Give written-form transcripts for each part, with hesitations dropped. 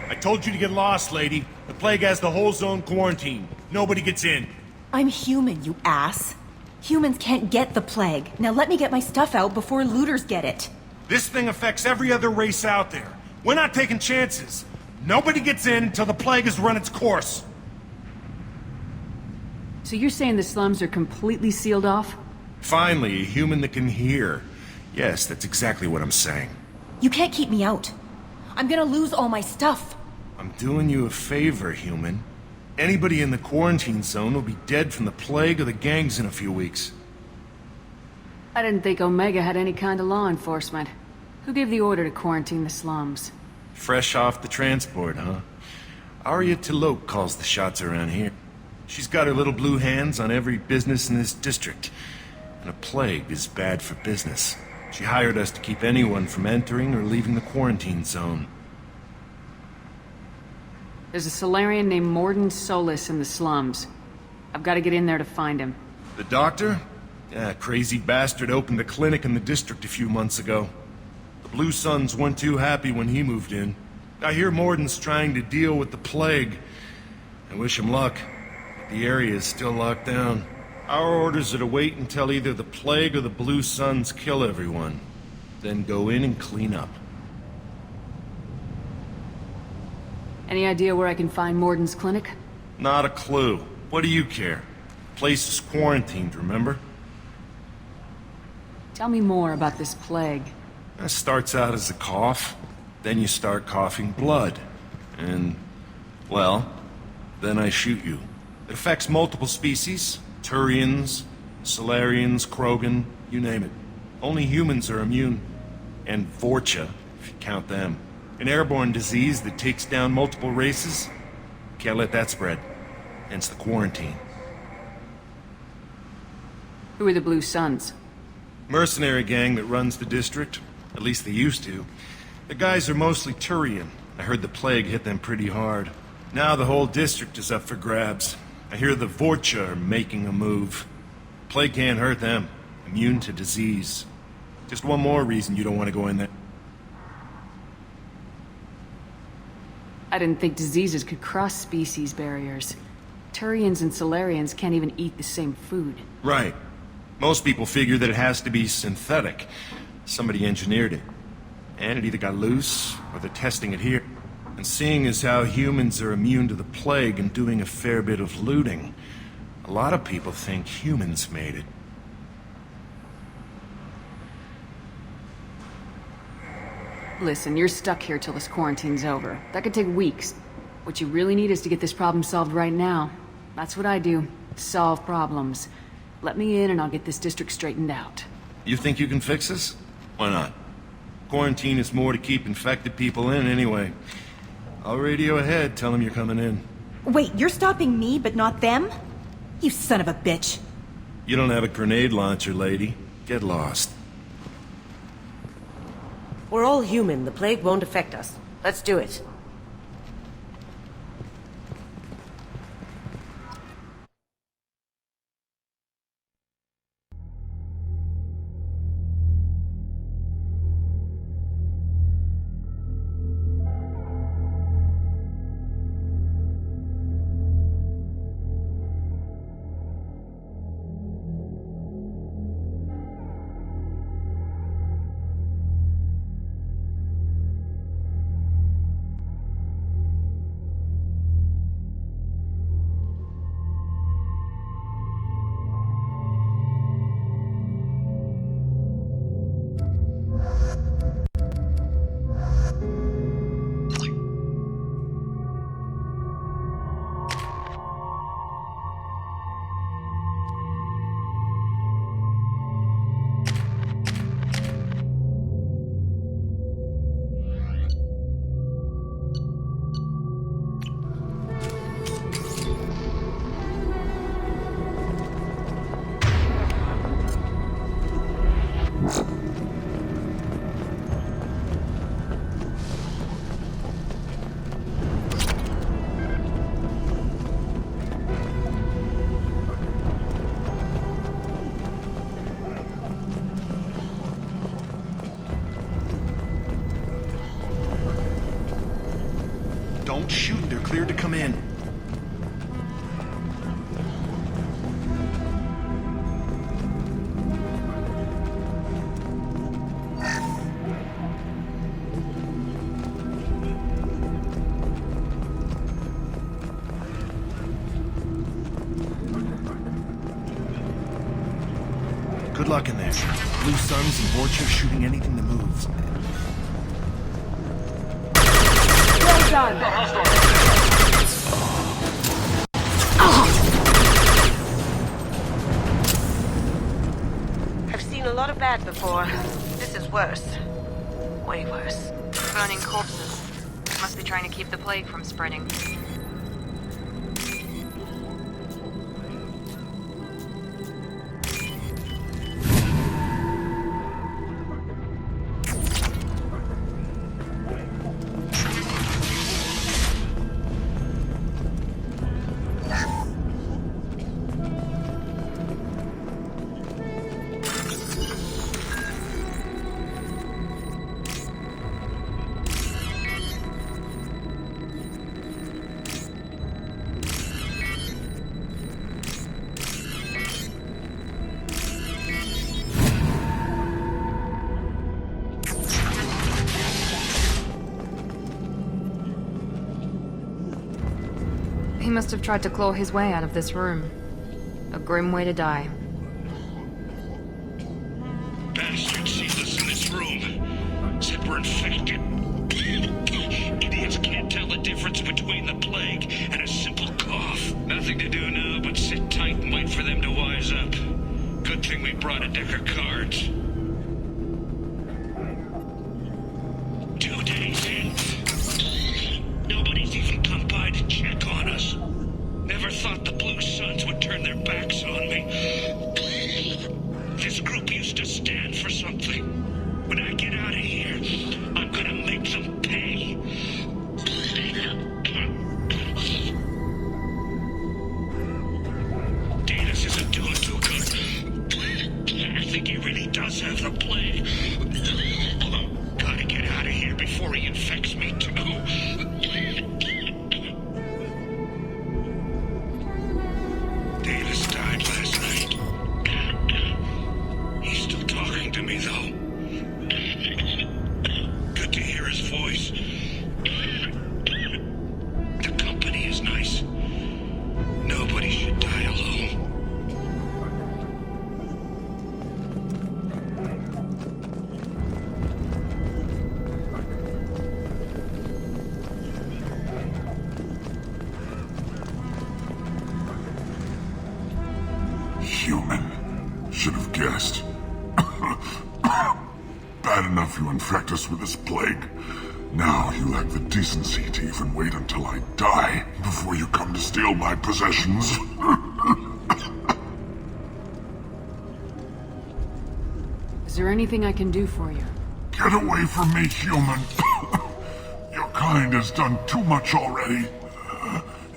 I told you to get lost, lady. The plague has the whole zone quarantined. Nobody gets in. I'm human, you ass. Humans can't get the plague. Now let me get my stuff out before looters get it. This thing affects every other race out there. We're not taking chances. Nobody gets in until the plague has run its course. So you're saying the slums are completely sealed off? Finally, a human that can hear. Yes, that's exactly what I'm saying. You can't keep me out. I'm gonna lose all my stuff. I'm doing you a favor, human. Anybody in the quarantine zone will be dead from the plague or the gangs in a few weeks. I didn't think Omega had any kind of law enforcement. Who gave the order to quarantine the slums? Fresh off the transport, huh? Arya Tilok calls the shots around here. She's got her little blue hands on every business in this district. And a plague is bad for business. She hired us to keep anyone from entering or leaving the quarantine zone. There's a Solarian named Morden Solis in the slums. I've got to get in there to find him. The doctor? Yeah, crazy bastard opened a clinic in the district a few months ago. The Blue Suns weren't too happy when he moved in. I hear Morden's trying to deal with the plague. I wish him luck. The area is still locked down. Our orders are to wait until either the plague or the Blue Suns kill everyone. Then go in and clean up. Any idea where I can find Morden's clinic? Not a clue. What do you care? The place is quarantined, remember? Tell me more about this plague. It starts out as a cough, then you start coughing blood. And, well, then I shoot you. It affects multiple species. Turians, Solarians, Krogan, you name it. Only humans are immune. And Vorcha, if you count them. An airborne disease that takes down multiple races. Can't let that spread. Hence the quarantine. Who are the Blue Suns? Mercenary gang that runs the district. At least they used to. The guys are mostly Turian. I heard the plague hit them pretty hard. Now the whole district is up for grabs. I hear the Vorcha are making a move. Plague can't hurt them. Immune to disease. Just one more reason you don't want to go in there. I didn't think diseases could cross species barriers. Turians and Solarians can't even eat the same food. Right. Most people figure that it has to be synthetic. Somebody engineered it. And it either got loose, or they're testing it here. And seeing as how humans are immune to the plague and doing a fair bit of looting, a lot of people think humans made it. Listen, you're stuck here till this quarantine's over. That could take weeks. What you really need is to get this problem solved right now. That's what I do. Solve problems. Let me in and I'll get this district straightened out. You think you can fix this? Why not? Quarantine is more to keep infected people in anyway. I'll radio ahead, tell them you're coming in. Wait, you're stopping me, but not them? You son of a bitch. You don't have a grenade launcher, lady. Get lost. We're all human. The plague won't affect us. Let's do it. Don't shoot. They're cleared to come in. Good luck in there. Blue Suns and Vorcha shooting anything that moves. Well done! I've seen a lot of bad before. This is worse. Way worse. Burning corpses. Must be trying to keep the plague from spreading. He must have tried to claw his way out of this room. A grim way to die. Bastards sealed us in this room. Said we're infected. Idiots can't tell the difference between the plague and a simple cough. Nothing to do now but sit tight and wait for them to wise up. Good thing we brought a deck of cards. 2 days in. Nobody's even come by to check on us. Never thought the Blue Suns would turn their backs on me. This group used to stand for something. When I get out of here, I'm gonna make them pay. Danis isn't doing too good. I think he really does have the plague. Gotta get out of here before he infects me too. Davis died last night. He's still talking to me, though. Good to hear his voice. The company is nice. Nobody should die alone. Human. Should have guessed. Bad enough you infect us with this plague. Now you lack the decency to even wait until I die before you come to steal my possessions. Is there anything I can do for you? Get away from me, human. Your kind has done too much already.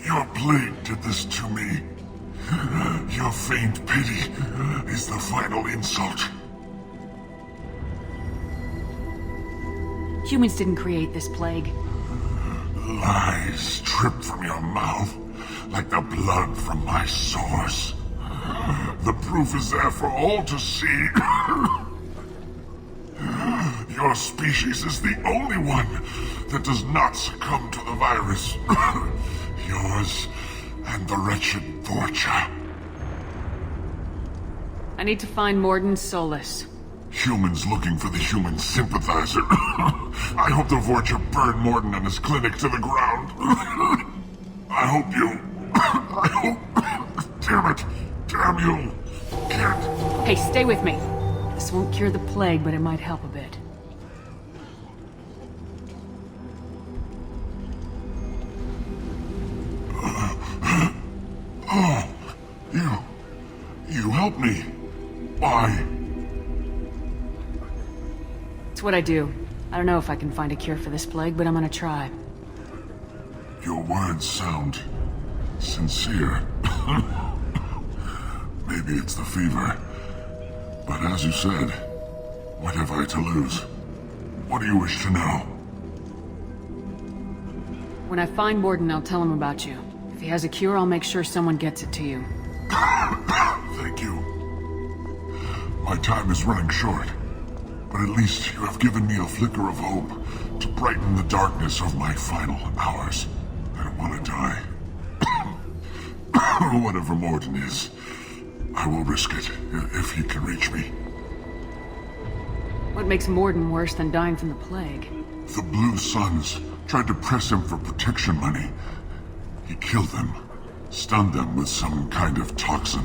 Your plague did this to me. Your faint pity is the final insult. Humans didn't create this plague. Lies drip from your mouth like the blood from my sores. The proof is there for all to see. Your species is the only one that does not succumb to the virus. Yours and the wretched Vorcha. I need to find Morden Solus. Humans looking for the human sympathizer. I hope the Vorcha burn Morden and his clinic to the ground. I hope you... I hope... Damn it. Damn you. Can't... Hey, stay with me. This won't cure the plague, but it might help a bit. Oh, you help me. Why? It's what I do. I don't know if I can find a cure for this plague, but I'm gonna try. Your words sound sincere. Maybe it's the fever. But as you said, what have I to lose? What do you wish to know? When I find Morden, I'll tell him about you. If he has a cure, I'll make sure someone gets it to you. Thank you. My time is running short, but at least you have given me a flicker of hope to brighten the darkness of my final hours. I don't want to die. Whatever Morden is, I will risk it if he can reach me. What makes Morden worse than dying from the plague? The Blue Suns tried to press him for protection money. He killed them, stunned them with some kind of toxin,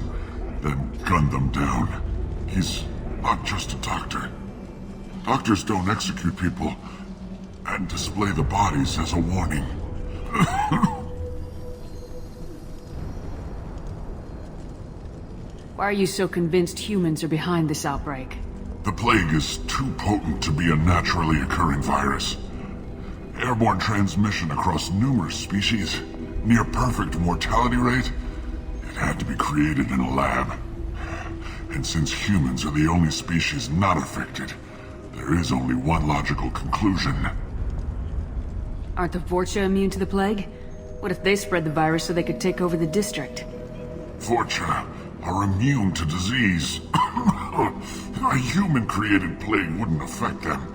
then gunned them down. He's not just a doctor. Doctors don't execute people and display the bodies as a warning. Why are you so convinced humans are behind this outbreak? The plague is too potent to be a naturally occurring virus. Airborne transmission across numerous species, near perfect mortality rate. It had to be created in a lab. And since humans are the only species not affected, there is only one logical conclusion. Aren't the Vorcha immune to the plague? What if they spread the virus so they could take over the district? Vorcha are immune to disease. A human-created plague wouldn't affect them.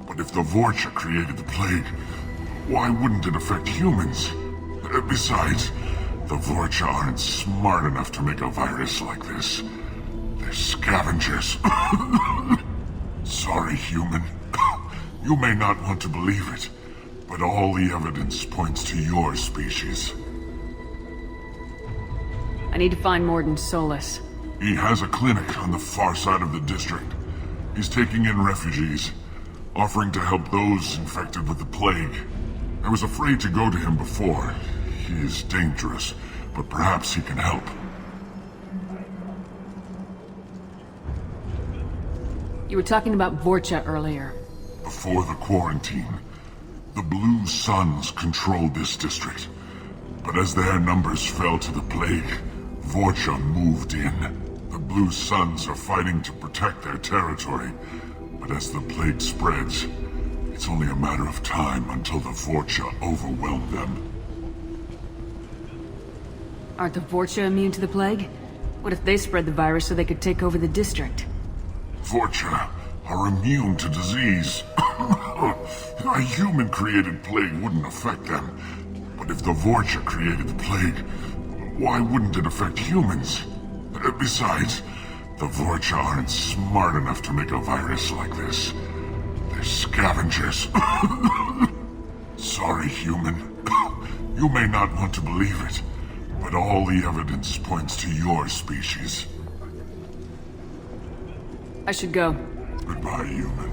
But if the Vorcha created the plague, why wouldn't it affect humans? Besides, the Vorcha aren't smart enough to make a virus like this. They're scavengers. Sorry, human. You may not want to believe it, but all the evidence points to your species. I need to find Morden Solus. He has a clinic on the far side of the district. He's taking in refugees, offering to help those infected with the plague. I was afraid to go to him before. He is dangerous, but perhaps he can help. You were talking about Vorcha earlier. Before the quarantine, the Blue Suns controlled this district. But as their numbers fell to the plague, Vorcha moved in. The Blue Suns are fighting to protect their territory, but as the plague spreads, it's only a matter of time until the Vorcha overwhelm them. Aren't the Vorcha immune to the plague? What if they spread the virus so they could take over the district? Vorcha are immune to disease. A human-created plague wouldn't affect them. But if the Vorcha created the plague, why wouldn't it affect humans? Besides, the Vorcha aren't smart enough to make a virus like this. They're scavengers. Sorry, human. You may not want to believe it, but all the evidence points to your species. I should go. Goodbye, human.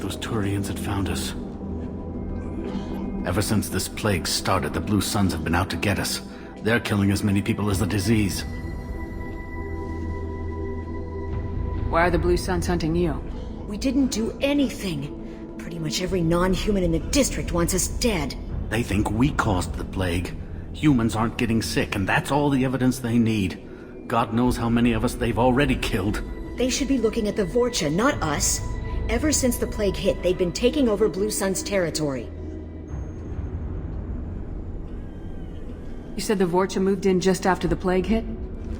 thought those Turians had found us. Ever since this plague started, the Blue Suns have been out to get us. They're killing as many people as the disease. Why are the Blue Suns hunting you? We didn't do anything. Pretty much every non-human in the district wants us dead. They think we caused the plague. Humans aren't getting sick, and that's all the evidence they need. God knows how many of us they've already killed. They should be looking at the Vorcha, not us. Ever since the plague hit, they've been taking over Blue Sun's territory. You said the Vorcha moved in just after the plague hit?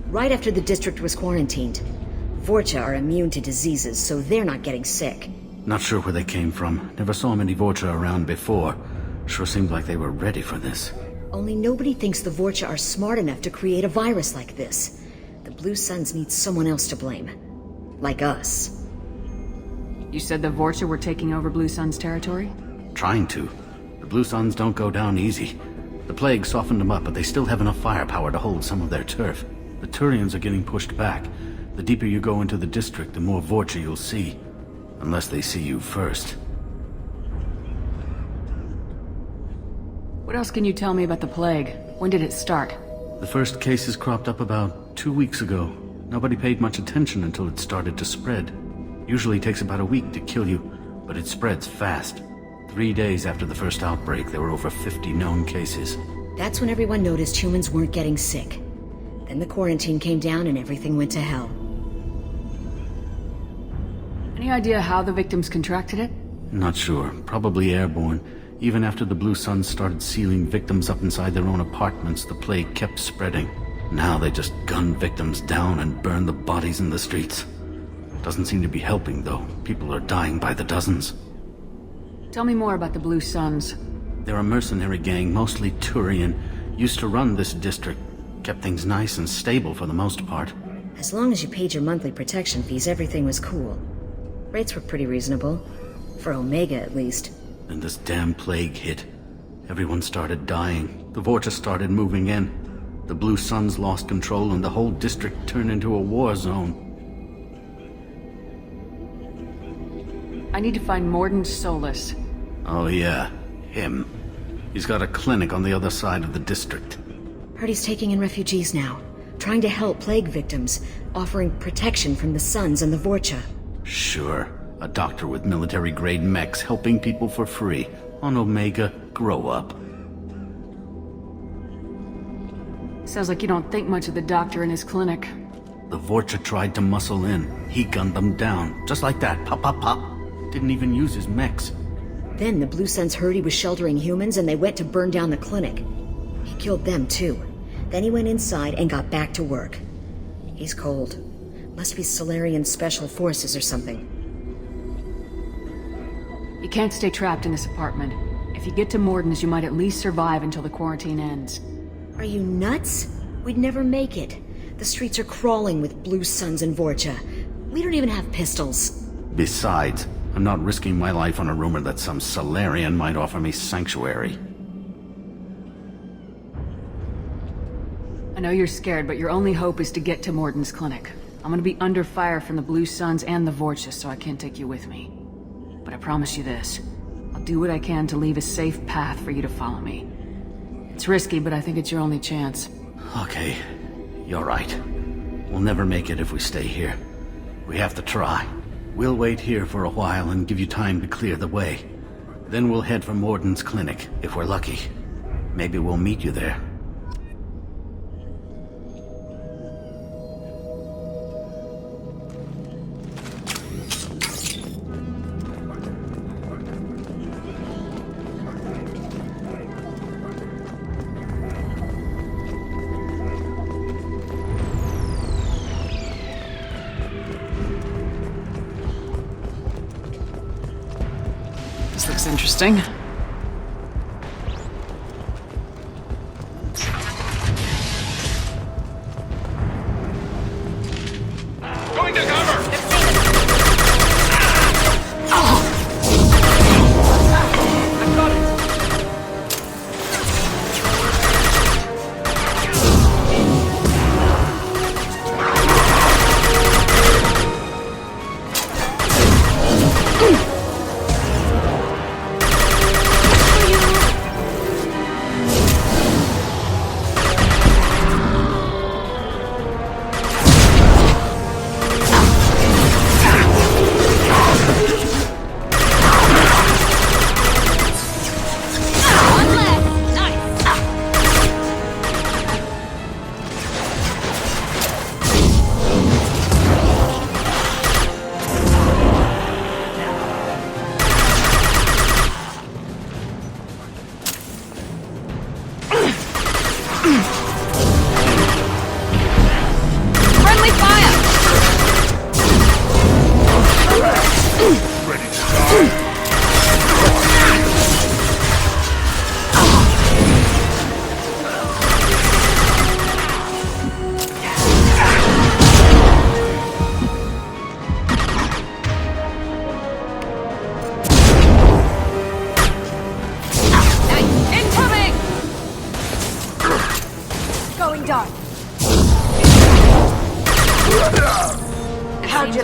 Right after the district was quarantined. Vorcha are immune to diseases, so they're not getting sick. Not sure where they came from. Never saw many Vorcha around before. Sure seemed like they were ready for this. Only nobody thinks the Vorcha are smart enough to create a virus like this. The Blue Suns need someone else to blame. Like us. You said the Vorcha were taking over Blue Sun's territory? Trying to. The Blue Suns don't go down easy. The plague softened them up, but they still have enough firepower to hold some of their turf. The Turians are getting pushed back. The deeper you go into the district, the more Vorcha you'll see. Unless they see you first. What else can you tell me about the plague? When did it start? The first cases cropped up about 2 weeks ago. Nobody paid much attention until it started to spread. Usually takes about a week to kill you, but it spreads fast. 3 days after the first outbreak, there were over 50 known cases. That's when everyone noticed humans weren't getting sick. Then the quarantine came down and everything went to hell. Any idea how the victims contracted it? Not sure. Probably airborne. Even after the Blue Suns started sealing victims up inside their own apartments, the plague kept spreading. Now they just gun victims down and burn the bodies in the streets. Doesn't seem to be helping, though. People are dying by the dozens. Tell me more about the Blue Suns. They're a mercenary gang, mostly Turian. Used to run this district. Kept things nice and stable for the most part. As long as you paid your monthly protection fees, everything was cool. Rates were pretty reasonable. For Omega, at least. Then this damn plague hit. Everyone started dying. The Vorcha started moving in. The Blue Suns lost control and the whole district turned into a war zone. I need to find Morden Solus. Oh yeah, him. He's got a clinic on the other side of the district. Heard he's taking in refugees now. Trying to help plague victims. Offering protection from the Suns and the Vorcha. Sure. A doctor with military-grade mechs helping people for free. On Omega, grow up. Sounds like you don't think much of the doctor in his clinic. The Vorcha tried to muscle in. He gunned them down. Just like that. Pop, pop, pop. Didn't even use his mechs. Then the Blue Suns heard he was sheltering humans and they went to burn down the clinic. He killed them too. Then he went inside and got back to work. He's cold. Must be Solarian Special Forces or something. You can't stay trapped in this apartment. If you get to Morden's, you might at least survive until the quarantine ends. Are you nuts? We'd never make it. The streets are crawling with Blue Suns and Vorcha. We don't even have pistols. Besides, I'm not risking my life on a rumor that some Solarian might offer me sanctuary. I know you're scared, but your only hope is to get to Morden's clinic. I'm gonna be under fire from the Blue Suns and the Vorcha, so I can't take you with me. But I promise you this. I'll do what I can to leave a safe path for you to follow me. It's risky, but I think it's your only chance. Okay, you're right. We'll never make it if we stay here. We have to try. We'll wait here for a while and give you time to clear the way. Then we'll head for Morden's clinic, if we're lucky. Maybe we'll meet you there. This looks interesting. Going to cover!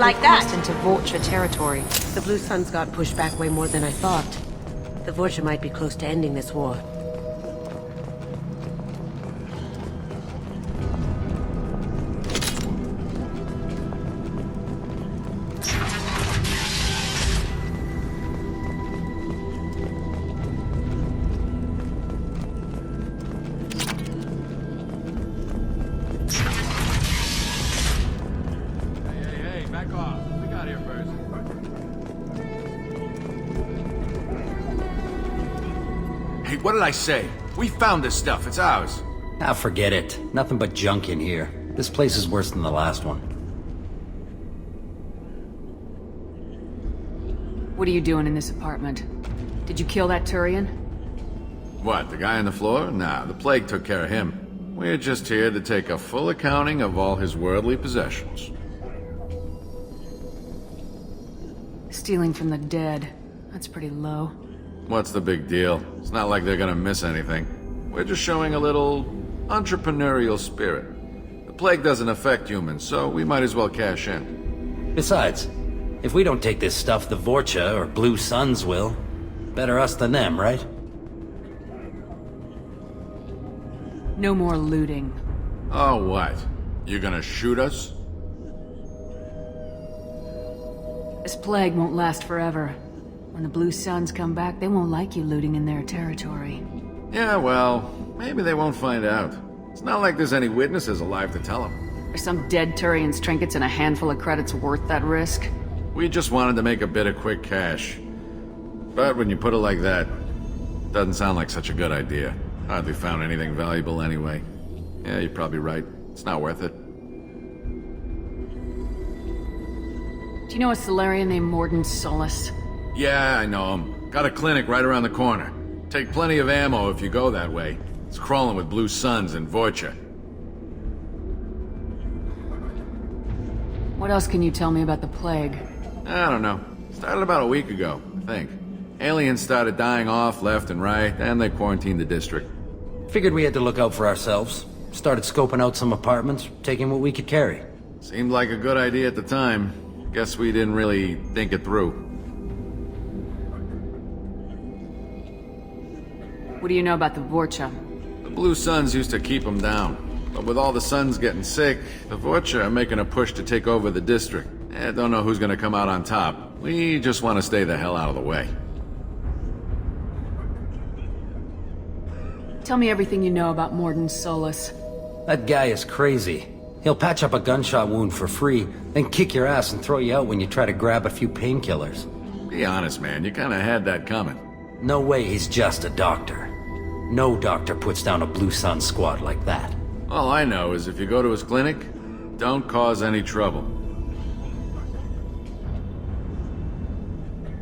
like that. crossed into Vulture territory. The Blue Suns got pushed back way more than I thought. The Vulture might be close to ending this war. Hey, what did I say? We found this stuff. It's ours. Ah, forget it. Nothing but junk in here. This place is worse than the last one. What are you doing in this apartment? Did you kill that Turian? What, the guy on the floor? Nah, the plague took care of him. We're just here to take a full accounting of all his worldly possessions. Stealing from the dead. That's pretty low. What's the big deal? It's not like they're gonna miss anything. We're just showing a little entrepreneurial spirit. The plague doesn't affect humans, so we might as well cash in. Besides, if we don't take this stuff, the Vorcha or Blue Suns will. Better us than them, right? No more looting. Oh, what? You gonna shoot us? This plague won't last forever. When the Blue Suns come back, they won't like you looting in their territory. Yeah, well, maybe they won't find out. It's not like there's any witnesses alive to tell them. Are some dead Turian's trinkets and a handful of credits worth that risk? We just wanted to make a bit of quick cash. But when you put it like that, it doesn't sound like such a good idea. Hardly found anything valuable anyway. Yeah, you're probably right. It's not worth it. Do you know a Solarian named Morden Solus? Yeah, I know him. Got a clinic right around the corner. Take plenty of ammo if you go that way. It's crawling with Blue Suns and Vorcha. What else can you tell me about the plague? I don't know. Started about a week ago, I think. Aliens started dying off left and right, and they quarantined the district. Figured we had to look out for ourselves. Started scoping out some apartments, taking what we could carry. Seemed like a good idea at the time. Guess we didn't really think it through. What do you know about the Vorcha? The Blue Suns used to keep them down. But with all the Suns getting sick, the Vorcha are making a push to take over the district. Don't know who's gonna come out on top. We just want to stay the hell out of the way. Tell me everything you know about Morden Solus. That guy is crazy. He'll patch up a gunshot wound for free, then kick your ass and throw you out when you try to grab a few painkillers. Be honest, man. You kinda had that coming. No way he's just a doctor. No doctor puts down a Blue Sun squad like that. All I know is if you go to his clinic, don't cause any trouble.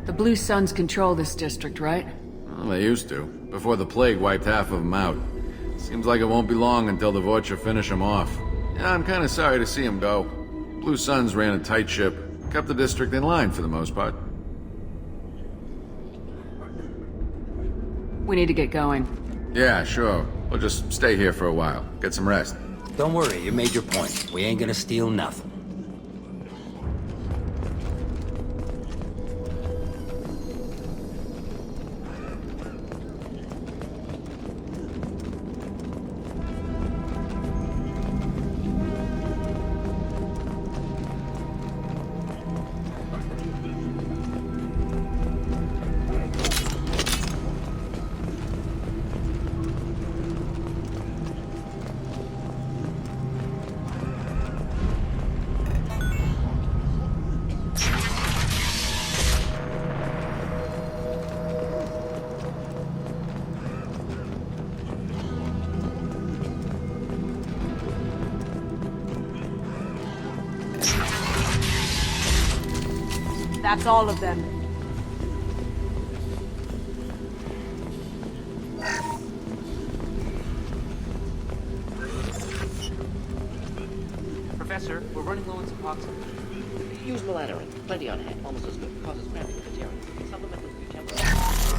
The Blue Suns control this district, right? Well, they used to, before the plague wiped half of them out. Seems like it won't be long until the Vorcha finish them off. Yeah, I'm kinda sorry to see them go. Blue Suns ran a tight ship, kept the district in line for the most part. We need to get going. Yeah, sure. We'll just stay here for a while. Get some rest. Don't worry, you made your point. We ain't gonna steal nothing. That's all of them. Professor, we're running low on Suboxone. Use Melatonin. Plenty on hand. Almost as good. Causes cramping with the Supplement with Butemol.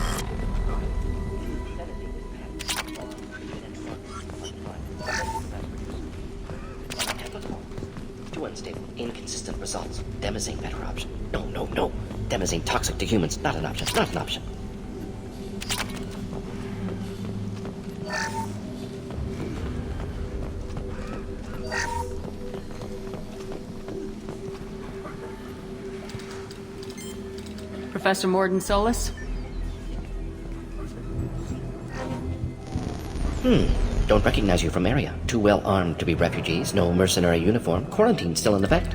Too unstable. Inconsistent results. Demazine adenosine toxic to humans. Not an option. Not an option. Professor Morden Solis? Don't recognize you from area. Too well armed to be refugees. No mercenary uniform. Quarantine still in effect.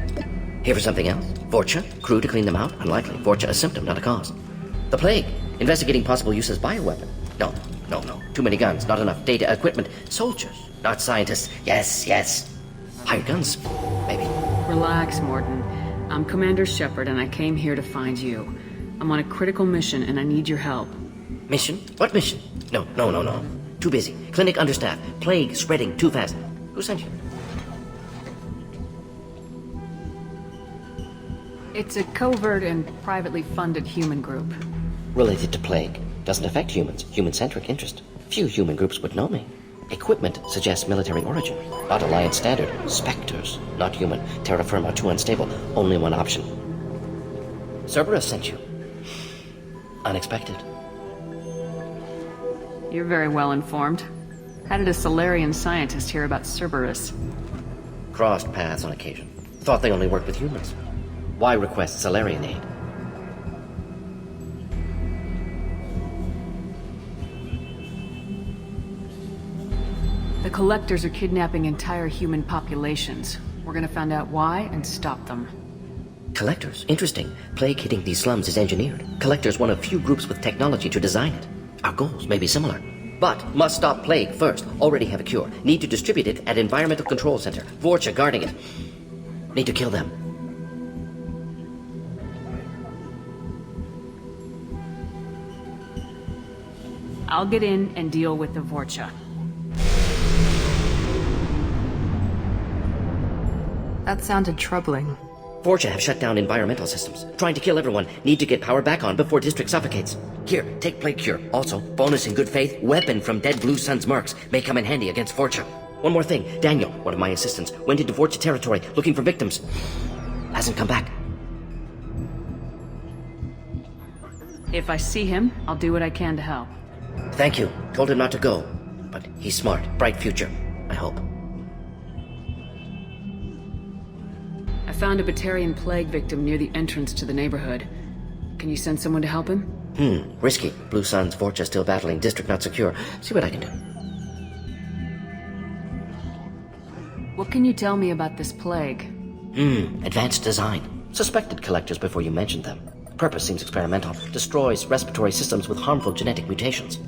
Here for something else? Vorcha? Crew to clean them out? Unlikely. Vorcha a symptom, not a cause. The plague. Investigating possible use as bioweapon. No. Too many guns, not enough data, equipment. Soldiers, not scientists. Yes. Hired guns, maybe. Relax, Morden. I'm Commander Shepard, and I came here to find you. I'm on a critical mission, and I need your help. Mission? What mission? No. Too busy. Clinic understaffed. Plague spreading too fast. Who sent you? It's a covert and privately funded human group. Related to plague. Doesn't affect humans. Human-centric interest. Few human groups would know me. Equipment suggests military origin. Not Alliance standard. Spectres. Not human. Terra firma too unstable. Only one option. Cerberus sent you. Unexpected. You're very well informed. How did a Solarian scientist hear about Cerberus? Crossed paths on occasion. Thought they only worked with humans. Why request Solarian aid? The Collectors are kidnapping entire human populations. We're gonna find out why and stop them. Collectors? Interesting. Plague hitting these slums is engineered. Collectors one of few groups with technology to design it. Our goals may be similar. But must stop plague first. Already have a cure. Need to distribute it at Environmental Control Center. Vorcha guarding it. Need to kill them. I'll get in and deal with the Vorcha. That sounded troubling. Vorcha have shut down environmental systems. Trying to kill everyone. Need to get power back on before district suffocates. Here, take plague cure. Also, bonus in good faith, weapon from dead Blue Sun's mercs. May come in handy against Vorcha. One more thing. Daniel, one of my assistants, went into Vorcha territory looking for victims. Hasn't come back. If I see him, I'll do what I can to help. Thank you. Told him not to go. But he's smart. Bright future. I hope. I found a Batarian plague victim near the entrance to the neighborhood. Can you send someone to help him? Risky. Blue Sun's Vorcha still battling. District not secure. See what I can do. What can you tell me about this plague? Advanced design. Suspected collectors before you mentioned them. Purpose seems experimental. Destroys respiratory systems with harmful genetic mutations.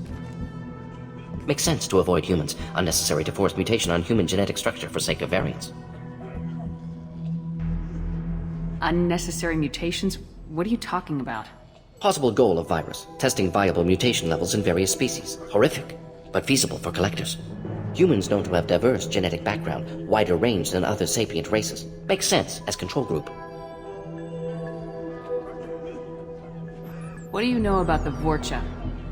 Makes sense to avoid humans. Unnecessary to force mutation on human genetic structure for sake of variance. Unnecessary mutations? What are you talking about? Possible goal of virus. Testing viable mutation levels in various species. Horrific, but feasible for collectors. Humans known to have diverse genetic background, wider range than other sapient races. Makes sense as control group. What do you know about the Vorcha?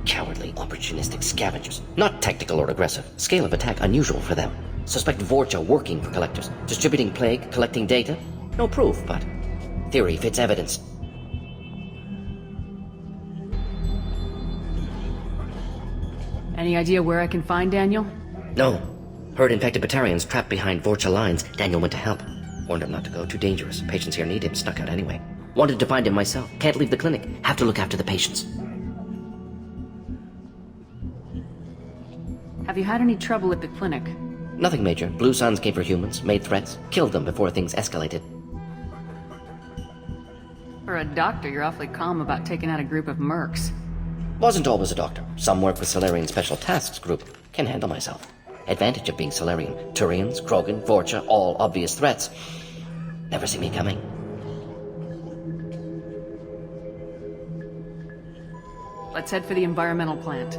Cowardly, opportunistic scavengers. Not tactical or aggressive. Scale of attack unusual for them. Suspect Vorcha working for collectors. Distributing plague, collecting data. No proof, but theory fits evidence. Any idea where I can find Daniel? No. Heard infected Batarians trapped behind Vorcha lines. Daniel went to help. Warned him not to go. Too dangerous. Patients here need him. Snuck out anyway. Wanted to find him myself. Can't leave the clinic. Have to look after the patients. Have you had any trouble at the clinic? Nothing major. Blue Suns came for humans, made threats, killed them before things escalated. For a doctor, you're awfully calm about taking out a group of mercs. Wasn't always a doctor. Some work with Solarian Special Tasks Group. Can handle myself. Advantage of being Solarian. Turians, Krogan, Vorcha, all obvious threats. Never see me coming. Let's head for the environmental plant.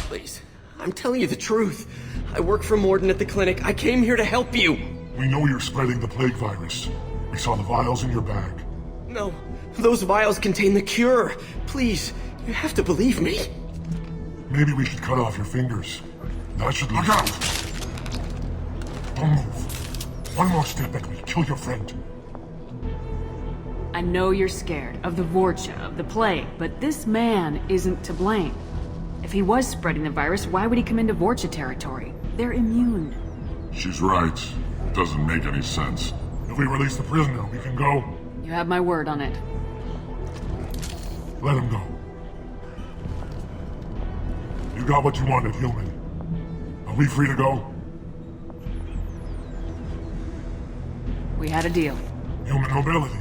Please, I'm telling you the truth. I work for Morden at the clinic. I came here to help you. We know you're spreading the plague virus. We saw the vials in your bag. No, those vials contain the cure. Please, you have to believe me. Maybe we should cut off your fingers. That should look out! Don't move. One more step and we'll kill your friend. I know you're scared of the Vorcha, of the plague, but this man isn't to blame. If he was spreading the virus, why would he come into Vorcha territory? They're immune. She's right. Doesn't make any sense. If we release the prisoner, we can go. You have my word on it. Let him go. You got what you wanted, human. Are we free to go? We had a deal. Human mobility.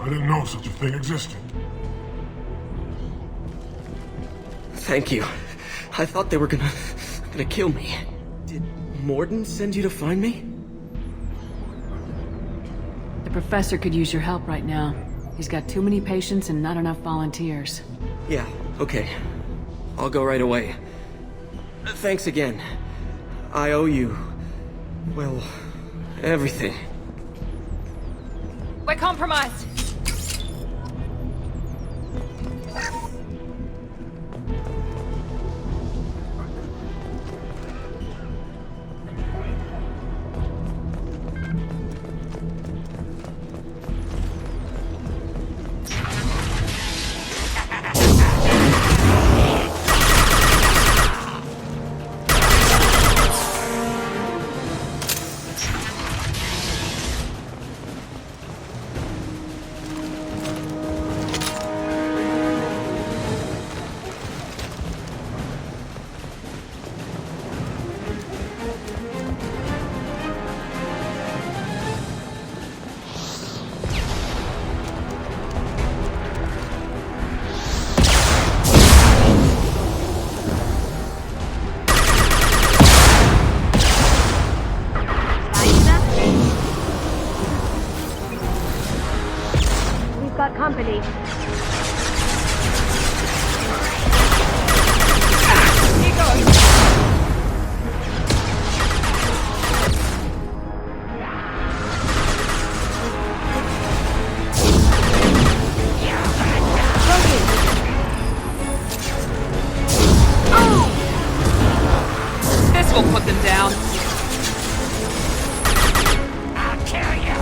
I didn't know such a thing existed. Thank you. I thought they were gonna kill me. Did Morden send you to find me? The professor could use your help right now. He's got too many patients and not enough volunteers. Yeah, okay. I'll go right away. Thanks again. I owe you... well, everything. We're compromised. Got company. Here goes. This will put them down. I'll kill you.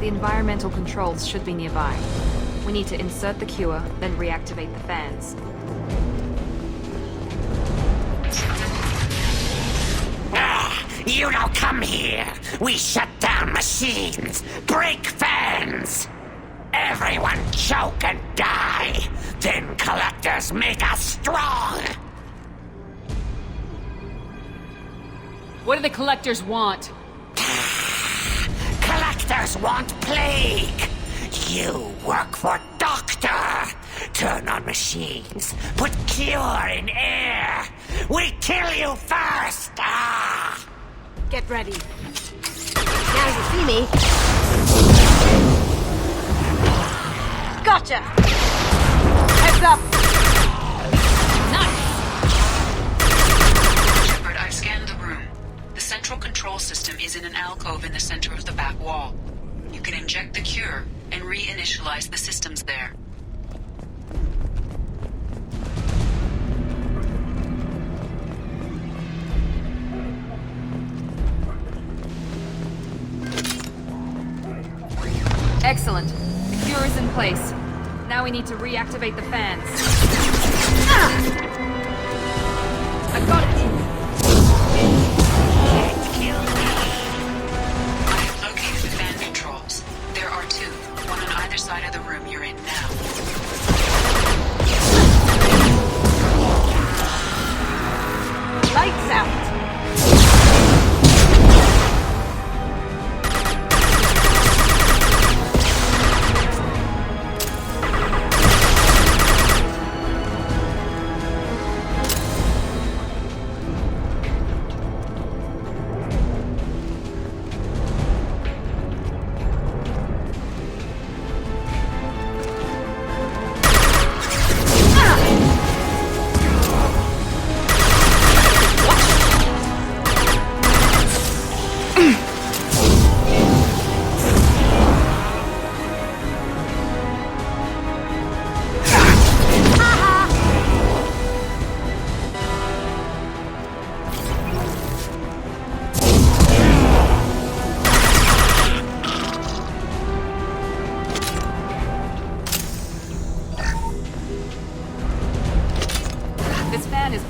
The environmental controls should be nearby. We need to insert the cure, then reactivate the fans. You don't come here. We shut down machines, break fans. Everyone choke and die. Then collectors make us strong. What do the collectors want? Collectors want plague. You work for Doctor. Turn on machines. Put cure in air. We kill you first. Ah! Get ready. Now you see me. Gotcha! Heads up! Shepard, I've scanned the room. The central control system is in an alcove in the center of the back wall. You can inject the cure and reinitialize the systems there. Excellent. The cure is in place. Now we need to reactivate the fans. I got it! I have located the fan controls. There are two, one on either side of the room you're in now. Lights out!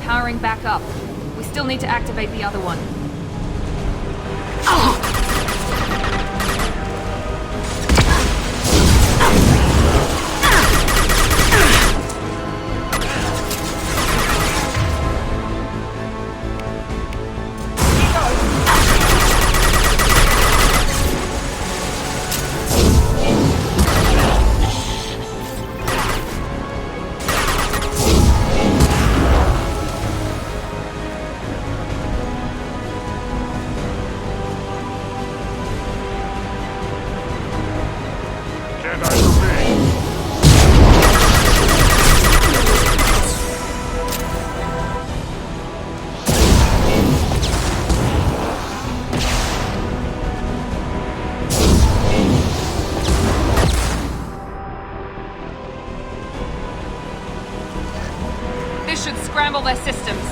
Powering back up. We still need to activate the other one. This should scramble their systems.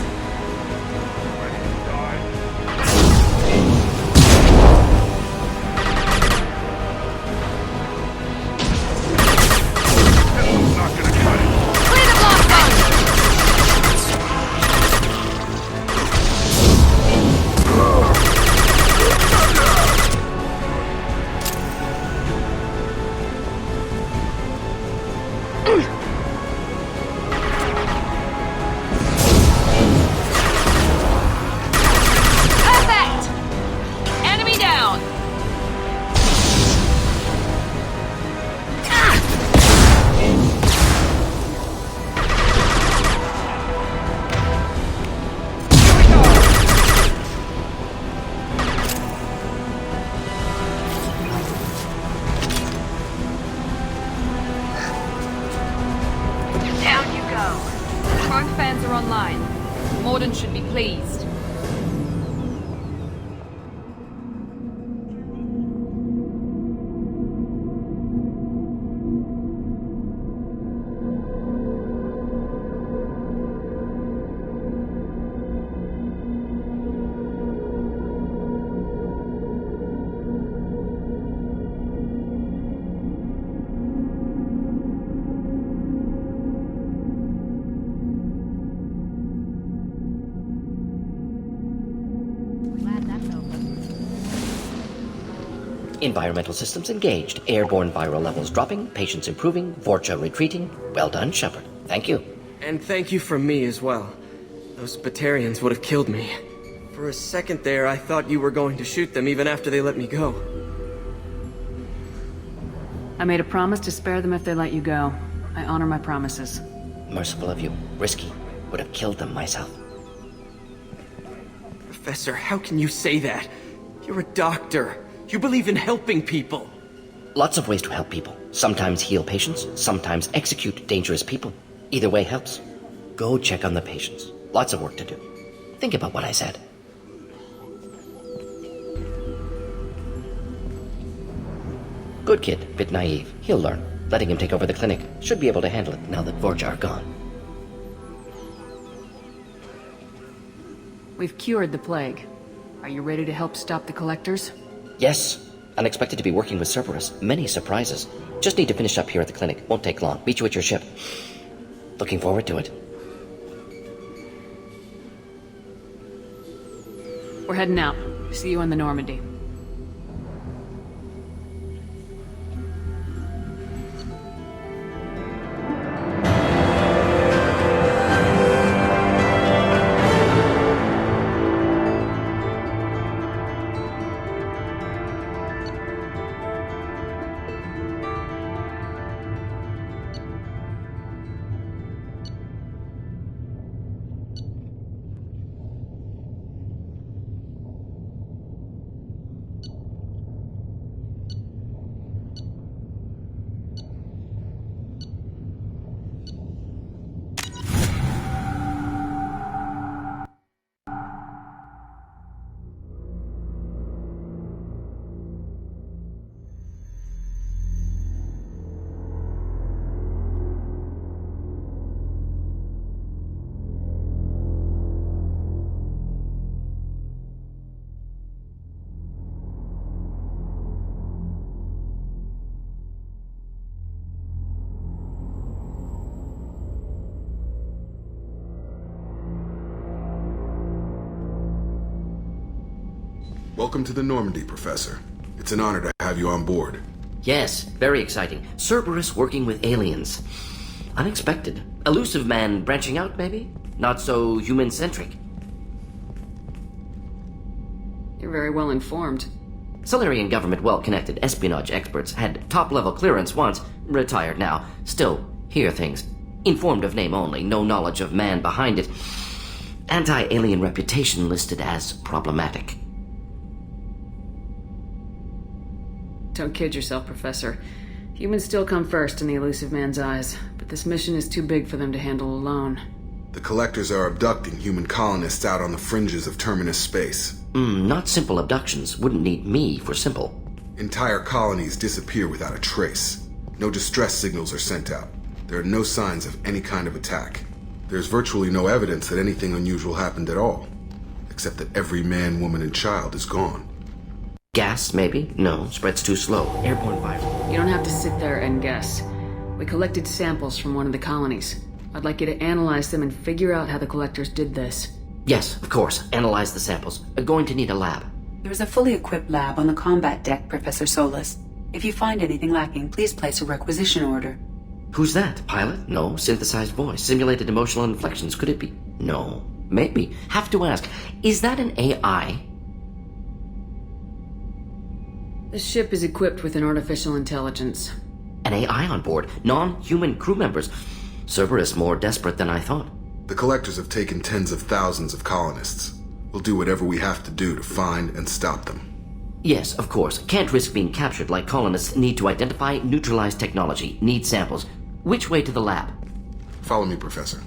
Online. Morden should be pleased. Environmental systems engaged. Airborne viral levels dropping. Patients improving. Vorcha retreating. Well done, Shepard. Thank you. And thank you from me as well. Those Batarians would have killed me. For a second there, I thought you were going to shoot them even after they let me go. I made a promise to spare them if they let you go. I honor my promises. Merciful of you. Risky. Would have killed them myself. Professor, how can you say that? You're a doctor. You believe in helping people. Lots of ways to help people. Sometimes heal patients, sometimes execute dangerous people. Either way helps. Go check on the patients. Lots of work to do. Think about what I said. Good kid, bit naive. He'll learn. Letting him take over the clinic. Should be able to handle it now that Vorja are gone. We've cured the plague. Are you ready to help stop the collectors? Yes. Unexpected to be working with Cerberus. Many surprises. Just need to finish up here at the clinic. Won't take long. Meet you at your ship. Looking forward to it. We're heading out. See you in the Normandy. Welcome to the Normandy, Professor. It's an honor to have you on board. Yes, very exciting. Cerberus working with aliens. Unexpected. Elusive man branching out, maybe? Not so human-centric. You're very well informed. Solarian government well-connected espionage experts had top-level clearance once, retired now. Still, hear things. Informed of name only, no knowledge of man behind it. Anti-alien reputation listed as problematic. Don't kid yourself, Professor. Humans still come first in the elusive man's eyes, but this mission is too big for them to handle alone. The collectors are abducting human colonists out on the fringes of terminus space. Not simple abductions. Wouldn't need me for simple. Entire colonies disappear without a trace. No distress signals are sent out. There are no signs of any kind of attack. There's virtually no evidence that anything unusual happened at all, except that every man, woman, and child is gone. Gas, maybe? No, spreads too slow. Airborne virus. You don't have to sit there and guess. We collected samples from one of the colonies. I'd like you to analyze them and figure out how the collectors did this. Yes, of course. Analyze the samples. Going to need a lab. There's a fully equipped lab on the combat deck, Professor Solis. If you find anything lacking, please place a requisition order. Who's that? Pilot? No. Synthesized voice. Simulated emotional inflections. Could it be? No. Maybe. Have to ask. Is that an AI? The ship is equipped with an artificial intelligence. An AI on board. Non-human crew members. Cerberus more desperate than I thought. The collectors have taken tens of thousands of colonists. We'll do whatever we have to do to find and stop them. Yes, of course. Can't risk being captured like colonists need to identify, neutralize technology, need samples. Which way to the lab? Follow me, Professor.